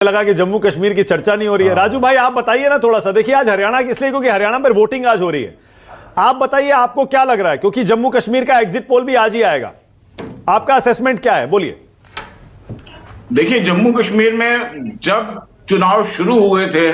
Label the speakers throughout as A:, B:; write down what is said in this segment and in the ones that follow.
A: लगा कि जम्मू कश्मीर की चर्चा नहीं हो रही है। राजू भाई आप बताइए ना थोड़ा सा। देखिए आज हरियाणा की इसलिए क्योंकि हरियाणा में वोटिंग आज हो रही है। आप बताइए आपको क्या लग रहा है, क्योंकि जम्मू कश्मीर का एग्जिट पोल भी आज ही आएगा। आपका असेसमेंट क्या है, बोलिए।
B: देखिए जम्मू कश्मीर में जब चुनाव शुरू हुए थे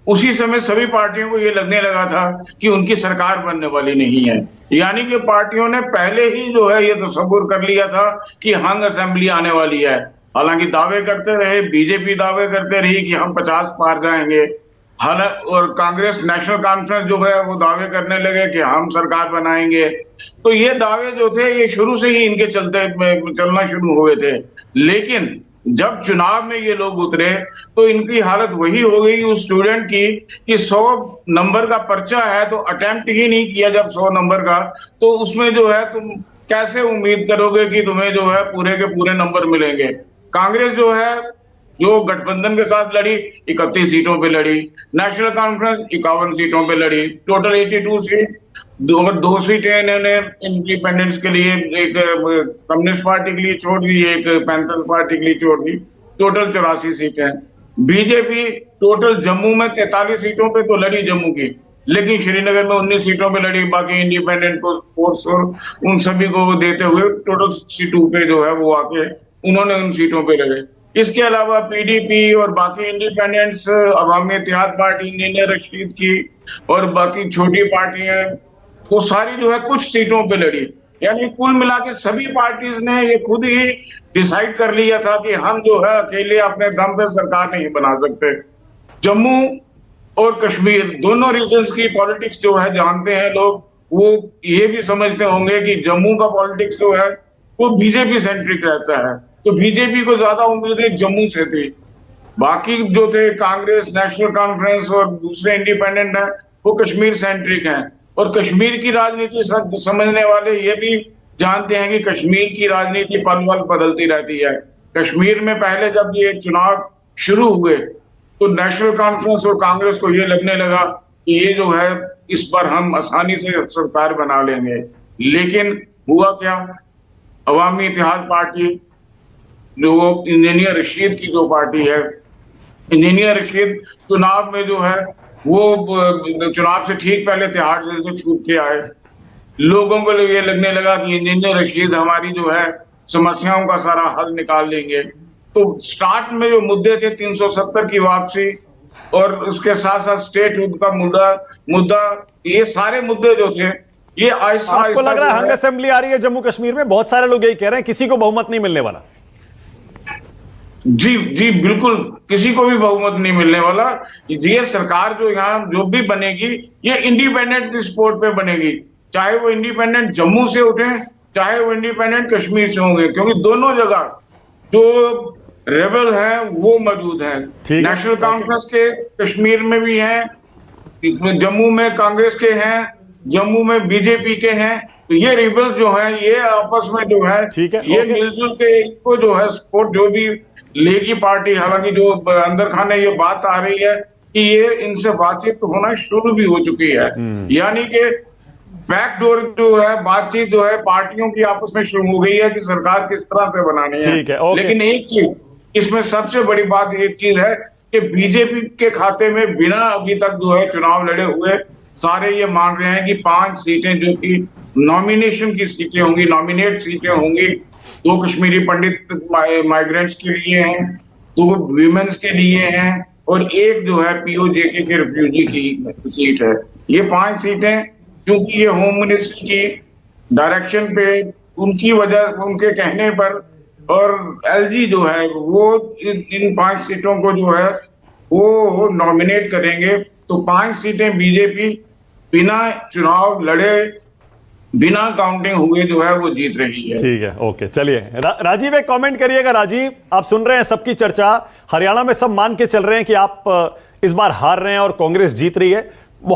B: उसी समय सभी पार्टियों को ये लगने लगा था कि उनकी सरकार बनने वाली नहीं है। यानी कि पार्टियों ने पहले ही जो है ये तसव्वुर कर लिया था कि हंग असेंबली आने वाली है। हालांकि दावे करते रहे, बीजेपी दावे करते रही कि हम 50 पार जाएंगे। और कांग्रेस नेशनल कॉन्फ्रेंस जो है वो दावे करने लगे कि हम सरकार बनाएंगे। तो ये दावे जो थे ये शुरू से ही इनके चलना शुरू हुए थे। लेकिन जब चुनाव में ये लोग उतरे तो इनकी हालत वही हो गई उस स्टूडेंट की कि 100 नंबर का पर्चा है तो अटेम्प्ट ही नहीं किया जब 100 नंबर का, तो उसमें जो है तुम कैसे उम्मीद करोगे कि तुम्हें जो है पूरे के पूरे नंबर मिलेंगे। कांग्रेस जो है जो गठबंधन के साथ लड़ी 31 सीटों पे लड़ी, नेशनल कॉन्फ्रेंस 51 सीटों पे लड़ी, टोटल 82 सीट। दो सीटें इन्होंने इंडिपेंडेंस के लिए, एक कम्युनिस्ट पार्टी के लिए छोड़ दी, एक पैंथर्स पार्टी के लिए छोड़ दी। टोटल 84 सीटें। बीजेपी टोटल जम्मू में 43 सीटों पे तो लड़ी जम्मू की, लेकिन श्रीनगर में 19 सीटों पे लड़ी। बाकी इंडिपेंडेंट को स्पोर्ट्स और उन सभी को देते हुए टोटल 62 पे जो है वो आके उन्होंने उन सीटों पे लड़े। इसके अलावा पीडीपी और बाकी इंडिपेंडेंट्स, अवामी इत्तेहाद पार्टी इंजीनियर रशीद की और बाकी छोटी पार्टियां, वो सारी जो है कुछ सीटों पे लड़ी। यानी कुल मिला के सभी पार्टीज ने ये खुद ही डिसाइड कर लिया था कि हम जो है अकेले अपने दम पे सरकार नहीं बना सकते। जम्मू और कश्मीर दोनों रीजन्स की पॉलिटिक्स जो है जानते हैं लोग, वो ये भी समझते होंगे कि जम्मू का पॉलिटिक्स जो है वो बीजेपी सेंट्रिक रहता है। तो बीजेपी को ज्यादा उम्मीदें जम्मू से थी। बाकी जो थे कांग्रेस, नेशनल कॉन्फ्रेंस और दूसरे इंडिपेंडेंट हैं वो कश्मीर सेंट्रिक हैं। और कश्मीर की राजनीति समझने वाले ये भी जानते हैं कि कश्मीर की राजनीति पल पल बदलती रहती है। कश्मीर में पहले जब ये चुनाव शुरू हुए तो नेशनल कॉन्फ्रेंस और कांग्रेस को ये लगने लगा कि ये जो है इस पर हम आसानी से सरकार बना लेंगे। लेकिन हुआ क्या, अवामी इत्तेहाद पार्टी जो इंजीनियर रशीद की जो पार्टी है, इंजीनियर रशीद चुनाव में जो है वो चुनाव से ठीक पहले तिहाड़ जेल से छूट के आए। लोगों को ये लगने लगा कि इंजीनियर रशीद हमारी जो है समस्याओं का सारा हल निकाल लेंगे। तो स्टार्ट में जो मुद्दे थे 370 की वापसी और उसके साथ साथ स्टेटहुड का मुद्दा, ये सारे मुद्दे जो थे ये आहिस्ता
A: आपको लग रहा है हंग असेंबली आ रही है जम्मू कश्मीर में? बहुत सारे लोग यही कह रहे हैं, किसी को बहुमत नहीं मिलने वाला।
B: जी बिल्कुल, किसी को भी बहुमत नहीं मिलने वाला। ये सरकार जो यहाँ जो भी बनेगी ये इंडिपेंडेंट की सपोर्ट पे बनेगी, चाहे वो इंडिपेंडेंट जम्मू से उठे चाहे वो इंडिपेंडेंट कश्मीर से होंगे, क्योंकि दोनों जगह जो रेबल हैं वो मौजूद हैं। नेशनल कॉन्फ्रेंस के कश्मीर में भी हैं, जम्मू में कांग्रेस के हैं, जम्मू में बीजेपी के हैं। तो ये रेबल्स जो हैं ये आपस में जो है ये मिलजुल के इनको जो है सपोर्ट जो भी लेगी पार्टी। हालांकि जो अंदर खाने ये बात आ रही है कि ये इनसे बातचीत होना शुरू भी हो चुकी है। यानी कि बैकडोर जो है बातचीत जो है पार्टियों की आपस में शुरू हो गई है कि सरकार किस तरह से बनानी है। लेकिन एक चीज इसमें सबसे बड़ी बात एक चीज है कि बीजेपी के खाते में बिना अभी तक जो है चुनाव लड़े हुए सारे ये मान रहे हैं कि 5 सीटें जो कि नॉमिनेशन की सीटें होंगी, नॉमिनेट सीटें होंगी, 2 कश्मीरी पंडित माइग्रेंट्स के लिए हैं, 2 विमेन्स के लिए हैं और एक जो है पीओजेके के रिफ्यूजी की सीट है। ये 5 सीटें क्योंकि ये होम मिनिस्ट्री की डायरेक्शन पे उनकी वजह, उनके कहने पर और एलजी जो है वो इन 5 सीटों को जो है वो नॉमिनेट करेंगे। तो 5 सीटें बीजेपी बिना चुनाव लड़े, बिना काउंटिंग हुए जो है वो जीत रही है।
A: ठीक है, ओके, चलिए राजीव एक कमेंट करिएगा। राजीव आप सुन रहे हैं सबकी चर्चा, हरियाणा में सब मान के चल रहे हैं कि आप इस बार हार रहे हैं और कांग्रेस जीत रही है।